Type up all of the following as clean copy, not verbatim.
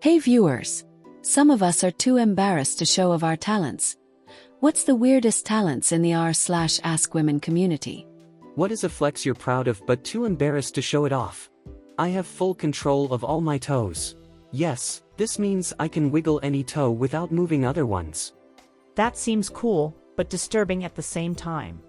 Hey viewers! Some of us are too embarrassed to show off our talents. What's the weirdest talents in the r/ask women community? What is a flex you're proud of but too embarrassed to show it off? I have full control of all my toes. Yes, this means I can wiggle any toe without moving other ones. That seems cool, but disturbing at the same time.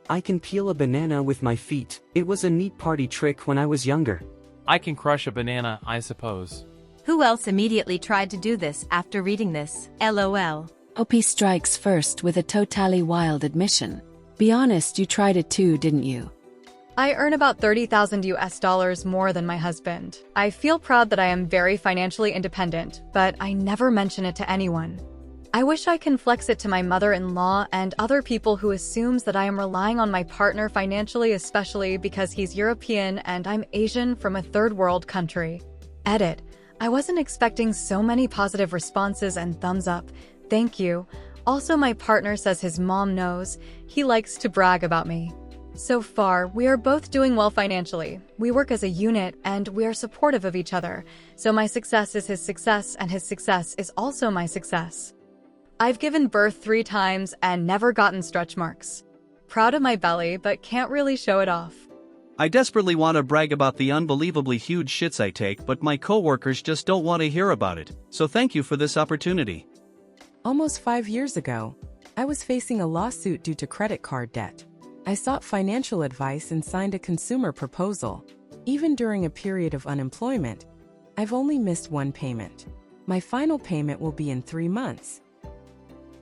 I can peel a banana with my feet. It was a neat party trick when I was younger. I can crush a banana, I suppose. Who else immediately tried to do this after reading this? LOL. OP strikes first with a totally wild admission. Be honest, you tried it too, didn't you? I earn about $30,000 more than my husband. I feel proud that I am very financially independent, but I never mention it to anyone. I wish I can flex it to my mother-in-law and other people who assumes that I am relying on my partner financially, especially because he's European and I'm Asian from a third world country. Edit. I wasn't expecting so many positive responses and thumbs up. Thank you. Also, my partner says his mom knows. He likes to brag about me. So far, we are both doing well financially. We work as a unit and we are supportive of each other. So my success is his success and his success is also my success. I've given birth 3 times and never gotten stretch marks. Proud of my belly, but can't really show it off. I desperately want to brag about the unbelievably huge shits I take, but my coworkers just don't want to hear about it. So thank you for this opportunity. Almost 5 years ago, I was facing a lawsuit due to credit card debt. I sought financial advice and signed a consumer proposal. Even during a period of unemployment, I've only missed 1 payment. My final payment will be in 3 months.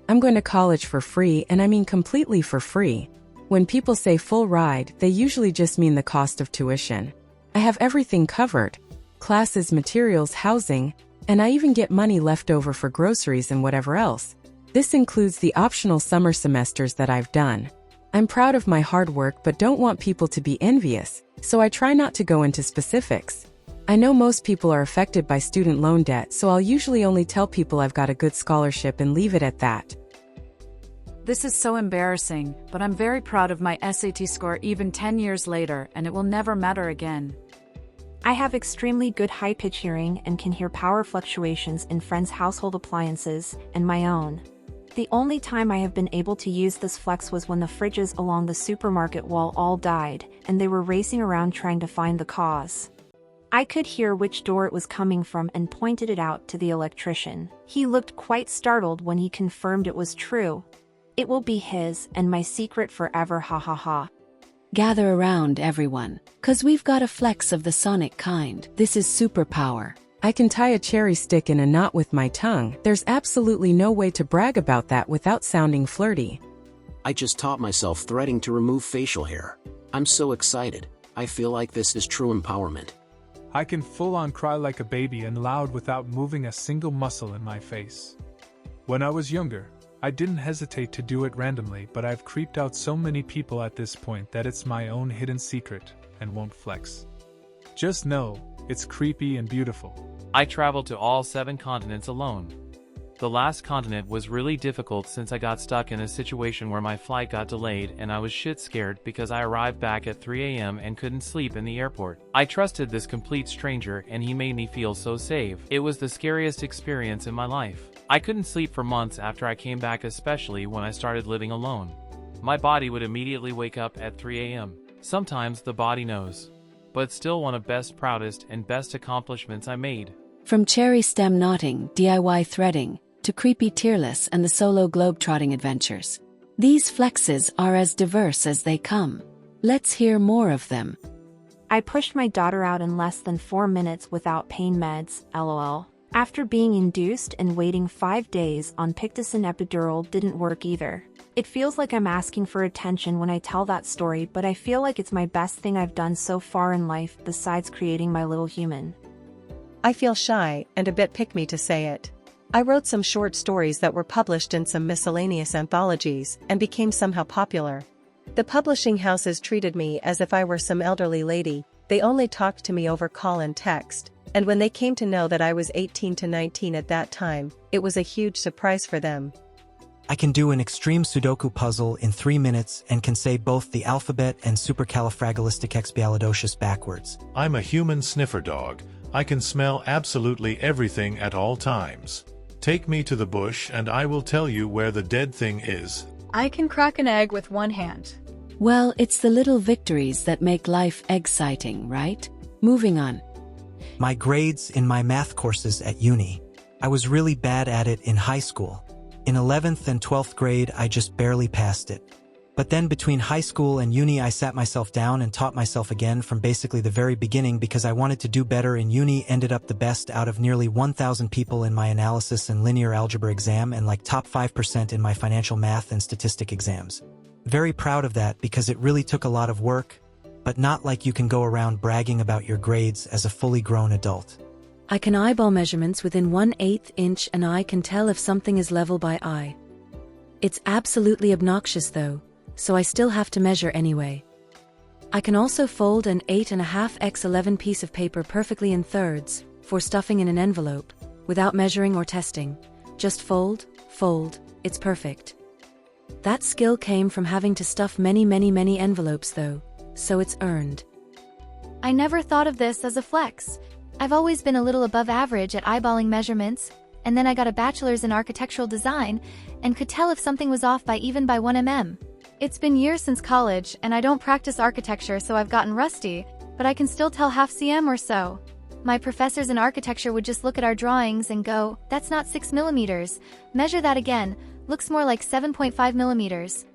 I'm going to college for free, and I mean completely for free. When people say full ride, they usually just mean the cost of tuition. I have everything covered: classes, materials, housing, and I even get money left over for groceries and whatever else. This includes the optional summer semesters that I've done. I'm proud of my hard work but don't want people to be envious, so I try not to go into specifics. I know most people are affected by student loan debt, so I'll usually only tell people I've got a good scholarship and leave it at that. This is so embarrassing, but I'm very proud of my SAT score even 10 years later, and it will never matter again. I have extremely good high-pitch hearing and can hear power fluctuations in friends' household appliances and my own. The only time I have been able to use this flex was when the fridges along the supermarket wall all died, and they were racing around trying to find the cause. I could hear which door it was coming from and pointed it out to the electrician. He looked quite startled when he confirmed it was true. It will be his and my secret forever, ha ha ha. Gather around, everyone, 'cause we've got a flex of the Sonic kind. This is superpower. I can tie a cherry stick in a knot with my tongue. There's absolutely no way to brag about that without sounding flirty. I just taught myself threading to remove facial hair. I'm so excited. I feel like this is true empowerment. I can full-on cry like a baby and loud without moving a single muscle in my face. When I was younger, I didn't hesitate to do it randomly, but I've creeped out so many people at this point that it's my own hidden secret and won't flex. Just know, it's creepy and beautiful. I traveled to all 7 continents alone. The last continent was really difficult since I got stuck in a situation where my flight got delayed and I was shit scared because I arrived back at 3 a.m. and couldn't sleep in the airport. I trusted this complete stranger and he made me feel so safe. It was the scariest experience in my life. I couldn't sleep for months after I came back, especially when I started living alone. My body would immediately wake up at 3 a.m. Sometimes the body knows. But still one of best, proudest, and best accomplishments I made. From cherry stem knotting, DIY threading, to creepy tearless and the solo globetrotting adventures. These flexes are as diverse as they come. Let's hear more of them. I pushed my daughter out in less than 4 minutes without pain meds, lol. After being induced and waiting 5 days on Pictosin epidural didn't work either. It feels like I'm asking for attention when I tell that story, but I feel like it's my best thing I've done so far in life besides creating my little human. I feel shy and a bit pick-me to say it. I wrote some short stories that were published in some miscellaneous anthologies and became somehow popular. The publishing houses treated me as if I were some elderly lady. They only talked to me over call and text, and when they came to know that I was 18 to 19 at that time, it was a huge surprise for them. I can do an extreme Sudoku puzzle in 3 minutes and can say both the alphabet and supercalifragilisticexpialidocious backwards. I'm a human sniffer dog. I can smell absolutely everything at all times. Take me to the bush and I will tell you where the dead thing is. I can crack an egg with one hand. Well, it's the little victories that make life exciting, right? Moving on. My grades in my math courses at uni. I was really bad at it in high school. In 11th and 12th grade, I just barely passed it. But then between high school and uni, I sat myself down and taught myself again from basically the very beginning because I wanted to do better in uni, ended up the best out of nearly 1,000 people in my analysis and linear algebra exam and like top 5% in my financial math and statistic exams. Very proud of that because it really took a lot of work, but not like you can go around bragging about your grades as a fully grown adult. I can eyeball measurements within 1/8 inch and I can tell if something is level by eye. It's absolutely obnoxious though, so I still have to measure anyway. I can also fold an 8.5x11 piece of paper perfectly in thirds, for stuffing in an envelope, without measuring or testing. Just fold, it's perfect. That skill came from having to stuff many envelopes though, so it's earned. I never thought of this as a flex. I've always been a little above average at eyeballing measurements, and then I got a bachelor's in architectural design, and could tell if something was off by even by 1 mm. It's been years since college, and I don't practice architecture so I've gotten rusty, but I can still tell half cm or so. My professors in architecture would just look at our drawings and go, "That's not 6 millimeters. Measure that again, looks more like 7.5 millimeters.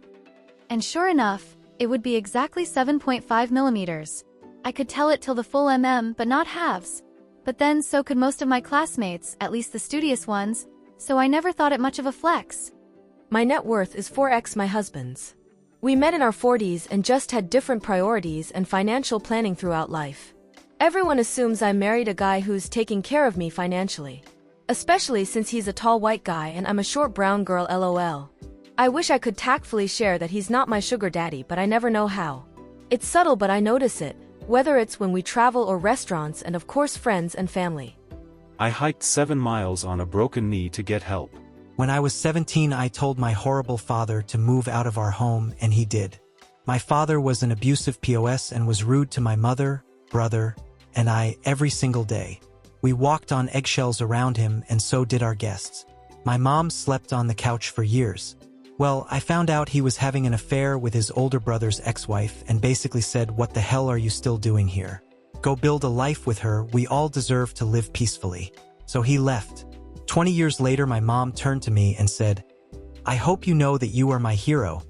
And sure enough, it would be exactly 7.5 millimeters. I could tell it till the full mm, but not halves. But then so could most of my classmates, at least the studious ones, so I never thought it much of a flex. My net worth is 4x my husband's. We met in our 40s and just had different priorities and financial planning throughout life. Everyone assumes I married a guy who's taking care of me financially. Especially since he's a tall white guy and I'm a short brown girl, lol. I wish I could tactfully share that he's not my sugar daddy, but I never know how. It's subtle, but I notice it, whether it's when we travel or restaurants and of course friends and family. I hiked 7 miles on a broken knee to get help. When I was 17, I told my horrible father to move out of our home, and he did. My father was an abusive POS and was rude to my mother, brother, and I every single day. We walked on eggshells around him, and so did our guests. My mom slept on the couch for years. Well, I found out he was having an affair with his older brother's ex-wife and basically said, "What the hell are you still doing here? Go build a life with her, we all deserve to live peacefully." So he left. 20 years later, my mom turned to me and said, "I hope you know that you are my hero,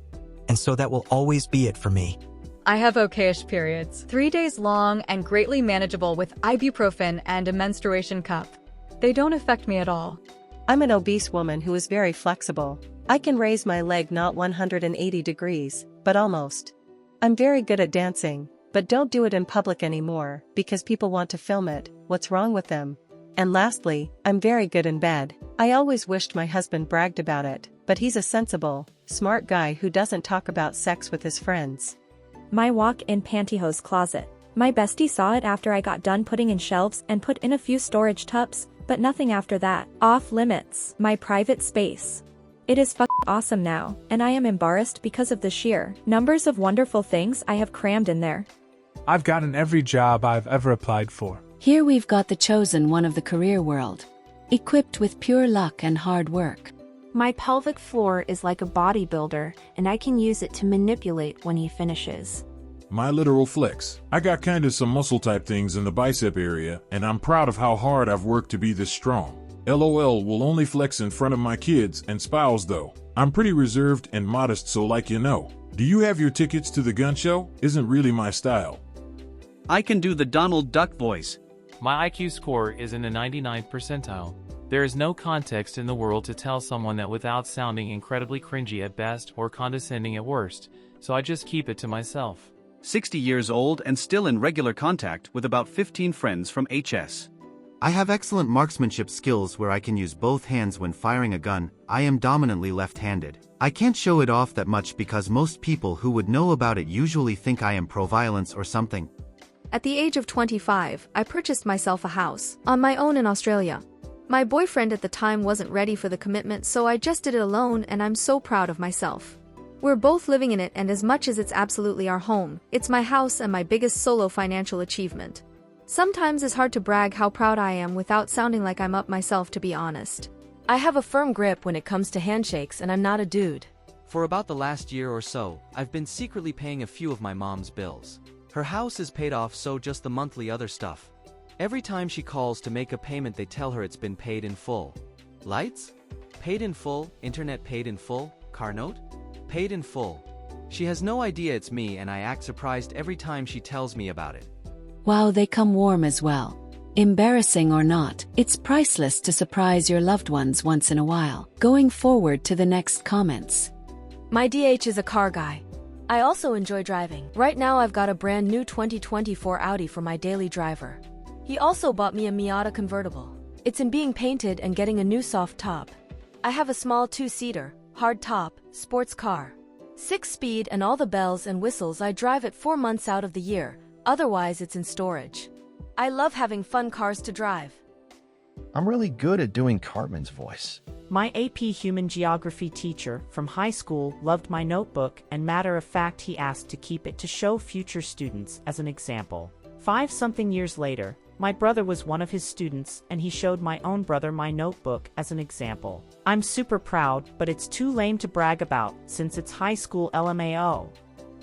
and so that will always be it for me." I have okayish periods, 3 days long and greatly manageable with ibuprofen and a menstruation cup. They don't affect me at all. I'm an obese woman who is very flexible. I can raise my leg not 180 degrees, but almost. I'm very good at dancing, but don't do it in public anymore because people want to film it. What's wrong with them? And lastly, I'm very good in bed. I always wished my husband bragged about it, but he's a sensible, smart guy who doesn't talk about sex with his friends. My walk-in pantyhose closet. My bestie saw it after I got done putting in shelves and put in a few storage tubs, but nothing after that. Off limits. My private space. It is awesome now, and I am embarrassed because of the sheer numbers of wonderful things I have crammed in there. I've gotten every job I've ever applied for. Here we've got the chosen one of the career world, equipped with pure luck and hard work. My pelvic floor is like a bodybuilder, and I can use it to manipulate when he finishes. My literal flex. I got kinda some muscle type things in the bicep area, and I'm proud of how hard I've worked to be this strong. LOL will only flex in front of my kids and spouse though. I'm pretty reserved and modest, so like you know. Do you have your tickets to the gun show? Isn't really my style. I can do the Donald Duck voice. My IQ score is in the 99th percentile. There is no context in the world to tell someone that without sounding incredibly cringy at best or condescending at worst, so I just keep it to myself. 60 years old and still in regular contact with about 15 friends from HS. I have excellent marksmanship skills where I can use both hands when firing a gun. I am dominantly left-handed. I can't show it off that much because most people who would know about it usually think I am pro-violence or something. At the age of 25, I purchased myself a house, on my own in Australia. My boyfriend at the time wasn't ready for the commitment, so I just did it alone, and I'm so proud of myself. We're both living in it, and as much as it's absolutely our home, it's my house and my biggest solo financial achievement. Sometimes it's hard to brag how proud I am without sounding like I'm up myself, to be honest. I have a firm grip when it comes to handshakes, and I'm not a dude. For about the last year or so, I've been secretly paying a few of my mom's bills. Her house is paid off, so just the monthly other stuff. Every time she calls to make a payment, they tell her it's been paid in full. Lights? Paid in full. Internet paid in full. Car note? Paid in full. She has no idea it's me, and I act surprised every time she tells me about it. Wow, they come warm as well. Embarrassing or not, it's priceless to surprise your loved ones once in a while. Going forward to the next comments. My DH is a car guy. I also enjoy driving. Right now I've got a brand new 2024 Audi for my daily driver. He also bought me a Miata convertible. It's in being painted and getting a new soft top. I have a small 2-seater, hard top, sports car. 6-speed and all the bells and whistles. I drive it 4 months out of the year, otherwise it's in storage. I love having fun cars to drive. I'm really good at doing Cartman's voice. My AP Human Geography teacher from high school loved my notebook, and matter of fact he asked to keep it to show future students as an example. 5-something years later, my brother was one of his students, and he showed my own brother my notebook as an example. I'm super proud, but it's too lame to brag about since it's high school LMAO.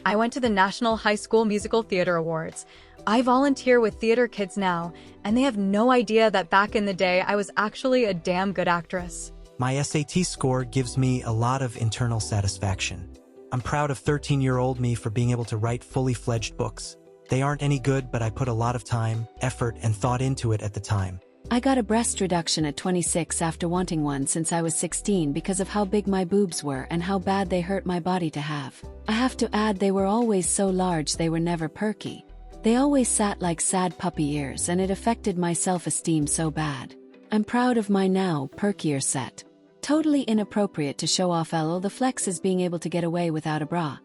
I went to the National High School Musical Theater Awards. I volunteer with theater kids now, and they have no idea that back in the day I was actually a damn good actress. My SAT score gives me a lot of internal satisfaction. I'm proud of 13-year-old me for being able to write fully fledged books. They aren't any good, but I put a lot of time, effort, and thought into it at the time. I got a breast reduction at 26 after wanting one since I was 16 because of how big my boobs were and how bad they hurt my body to have. I have to add, they were always so large they were never perky. They always sat like sad puppy ears, and it affected my self-esteem so bad. I'm proud of my now perkier set. Totally inappropriate to show off LOL. The flex is being able to get away without a bra.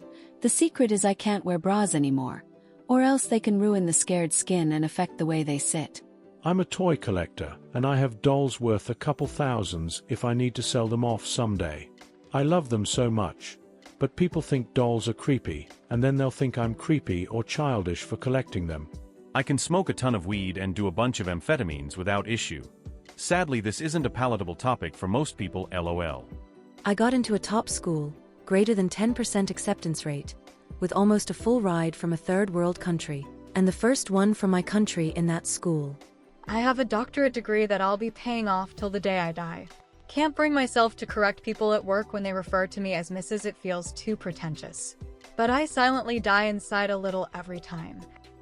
The secret is I can't wear bras anymore, or else they can ruin the scared skin and affect the way they sit. I'm a toy collector, and I have dolls worth a couple thousands if I need to sell them off someday. I love them so much. But people think dolls are creepy, and then they'll think I'm creepy or childish for collecting them. I can smoke a ton of weed and do a bunch of amphetamines without issue. Sadly, this isn't a palatable topic for most people, LOL. I got into a top school, greater than 10% acceptance rate, with almost a full ride from a third world country, and the first one from my country in that school. I have a doctorate degree that I'll be paying off till the day I die. Can't bring myself to correct people at work when they refer to me as Mrs. It feels too pretentious. But I silently die inside a little every time.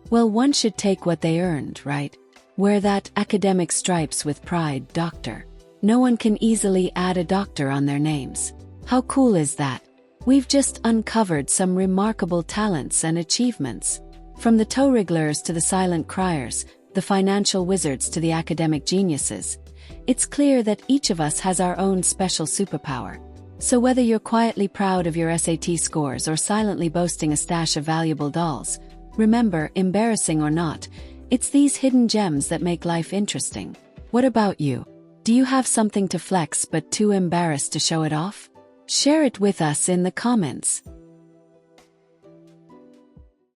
Well, one should take what they earned, right? Wear that academic stripes with pride, doctor. No one can easily add a doctor on their names. How cool is that? We've just uncovered some remarkable talents and achievements. From the toe wrigglers to the silent criers, the financial wizards to the academic geniuses. It's clear that each of us has our own special superpower. So whether you're quietly proud of your SAT scores or silently boasting a stash of valuable dolls, remember, embarrassing or not, it's these hidden gems that make life interesting. What about you? Do you have something to flex but too embarrassed to show it off? Share it with us in the comments.